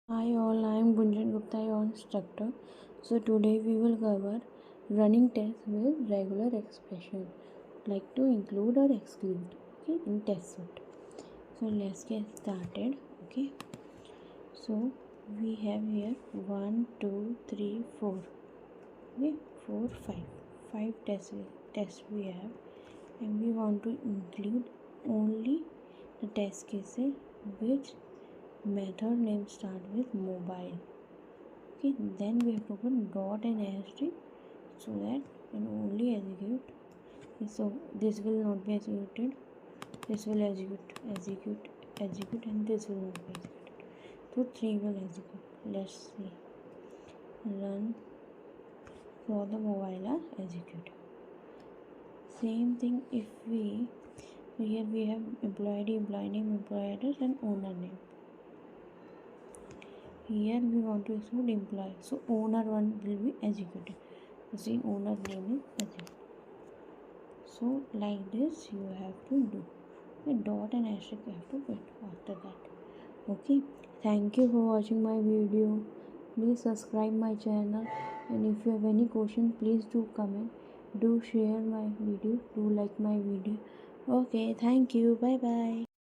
Hi all, I am Gunjan Gupta, your instructor. So today we will cover running tests with regular expression, like to include or exclude, okay, in test suite. So let's get started, okay. So we have here 1, 2, 3, 4, okay, 4, 5. 5 tests we have, and we want to include only the test cases which method name start with mobile. Okay, then we have to put dot and asterisk so that can only execute. Okay, so this will not be executed, this will execute, and this will not be executed. So 3 will execute. Let's see. Run for the mobile are executed. Same thing if here we have employee ID, employee name, employee address, and owner name. Here we want to exclude employee, so owner one will be executed. You see, owner name is executed. So like this you have to do. A dot and asterisk you have to put after that. Okay, thank you for watching my video. Please subscribe my channel, and if you have any question, please do comment, do share my video, do like my video. Okay, thank you, bye bye.